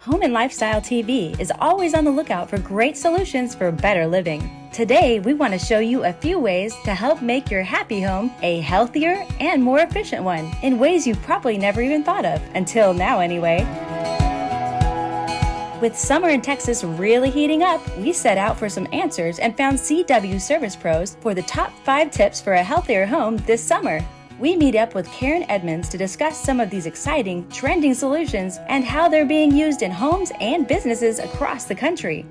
Home and Lifestyle TV is always on the lookout for great solutions for better living. Today, we want to show you a few ways to help make your happy home a healthier and more efficient one in ways you've probably never even thought of, until now anyway. With summer in Texas really heating up, we set out for some answers and found CW Service Pros for the top 5 tips for a healthier home this summer. We meet up with Karen Edmonds to discuss some of these exciting, trending solutions and how they're being used in homes and businesses across the country.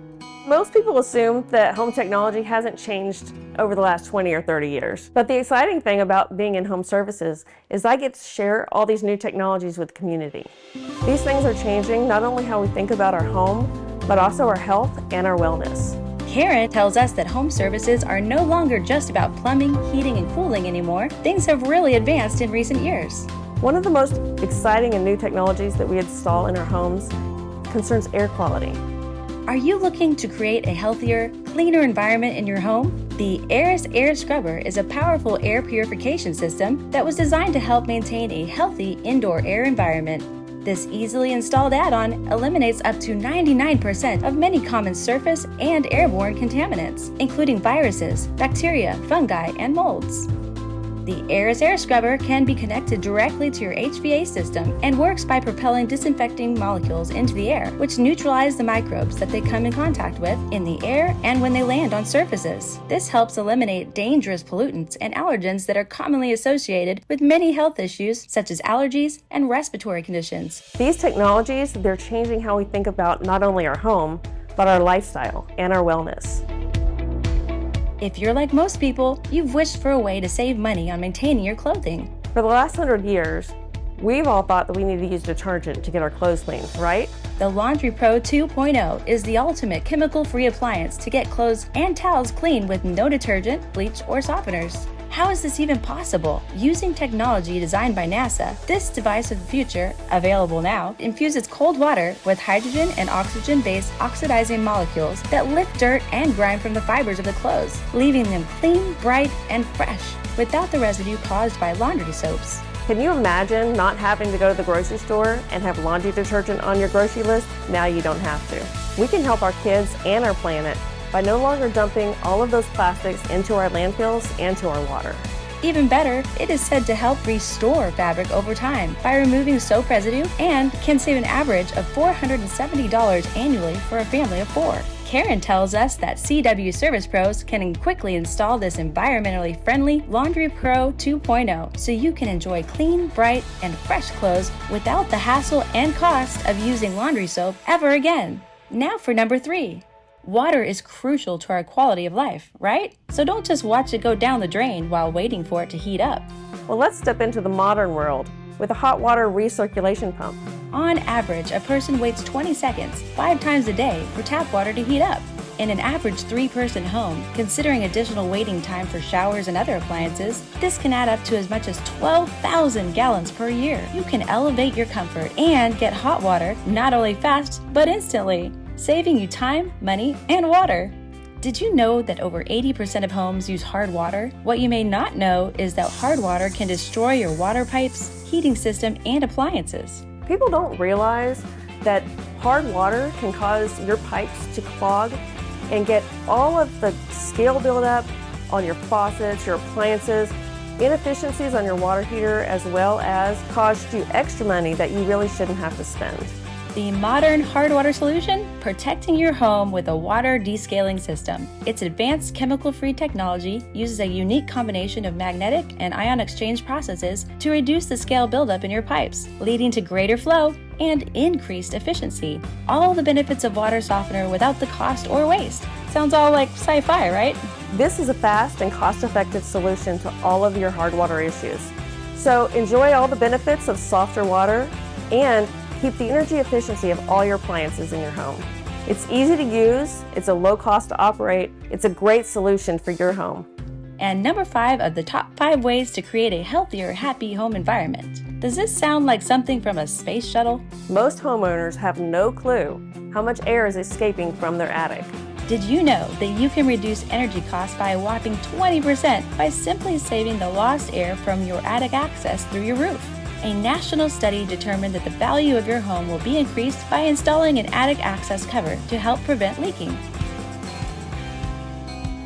Most people assume that home technology hasn't changed over the last 20 or 30 years. But the exciting thing about being in home services is I get to share all these new technologies with the community. These things are changing not only how we think about our home, but also our health and our wellness. Karen tells us that home services are no longer just about plumbing, heating, and cooling anymore. Things have really advanced in recent years. One of the most exciting and new technologies that we install in our homes concerns air quality. Are you looking to create a healthier, cleaner environment in your home? The Aeris Air Scrubber is a powerful air purification system that was designed to help maintain a healthy indoor air environment. This easily installed add-on eliminates up to 99% of many common surface and airborne contaminants, including viruses, bacteria, fungi, and molds. The Aeris Air Scrubber can be connected directly to your HVAC system and works by propelling disinfecting molecules into the air, which neutralize the microbes that they come in contact with in the air and when they land on surfaces. This helps eliminate dangerous pollutants and allergens that are commonly associated with many health issues such as allergies and respiratory conditions. These technologies, they're changing how we think about not only our home, but our lifestyle and our wellness. If you're like most people, you've wished for a way to save money on maintaining your clothing. For the last 100 years, we've all thought that we need to use detergent to get our clothes clean, right? The Laundry Pro 2.0 is the ultimate chemical-free appliance to get clothes and towels clean with no detergent, bleach, or softeners. How is this even possible? Using technology designed by NASA, this device of the future, available now, infuses cold water with hydrogen and oxygen-based oxidizing molecules that lift dirt and grime from the fibers of the clothes, leaving them clean, bright, and fresh, without the residue caused by laundry soaps. Can you imagine not having to go to the grocery store and have laundry detergent on your grocery list? Now you don't have to. We can help our kids and our planet by no longer dumping all of those plastics into our landfills and to our water. Even better, it is said to help restore fabric over time by removing soap residue and can save an average of $470 annually for a family of 4. Karen tells us that CW Service Pros can quickly install this environmentally friendly Laundry Pro 2.0 so you can enjoy clean, bright, and fresh clothes without the hassle and cost of using laundry soap ever again. Now for number 3. Water is crucial to our quality of life, right? So don't just watch it go down the drain while waiting for it to heat up. Well, let's step into the modern world with a hot water recirculation pump. On average, a person waits 20 seconds, 5 times a day, for tap water to heat up. In an average 3-person home, considering additional waiting time for showers and other appliances, this can add up to as much as 12,000 gallons per year. You can elevate your comfort and get hot water not only fast, but instantly, saving you time, money, and water. Did you know that over 80% of homes use hard water? What you may not know is that hard water can destroy your water pipes, heating system, and appliances. People don't realize that hard water can cause your pipes to clog and get all of the scale buildup on your faucets, your appliances, inefficiencies on your water heater, as well as cost you extra money that you really shouldn't have to spend. The modern hard water solution, protecting your home with a water descaling system. Its advanced chemical-free technology uses a unique combination of magnetic and ion exchange processes to reduce the scale buildup in your pipes, leading to greater flow and increased efficiency. All the benefits of water softener without the cost or waste. Sounds all like sci-fi, right? This is a fast and cost-effective solution to all of your hard water issues. So enjoy all the benefits of softer water and keep the energy efficiency of all your appliances in your home. It's easy to use, it's a low cost to operate, it's a great solution for your home. And number 5 of the top 5 ways to create a healthier, happy home environment. Does this sound like something from a space shuttle? Most homeowners have no clue how much air is escaping from their attic. Did you know that you can reduce energy costs by a whopping 20% by simply saving the lost air from your attic access through your roof? A national study determined that the value of your home will be increased by installing an attic access cover to help prevent leaking.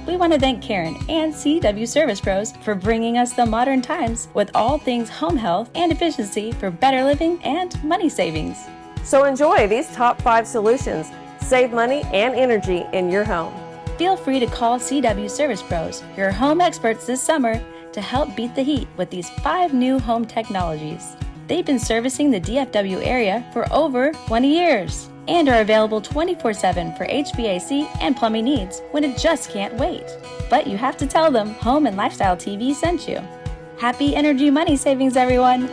We want to thank Karen and CW Service Pros for bringing us the modern times with all things home health and efficiency for better living and money savings. So enjoy these top 5 solutions. Save money and energy in your home. Feel free to call CW Service Pros, your home experts this summer, to help beat the heat with these 5 new home technologies. They've been servicing the DFW area for over 20 years and are available 24/7 for HVAC and plumbing needs when it just can't wait. But you have to tell them Home and Lifestyle TV sent you. Happy energy money savings, everyone!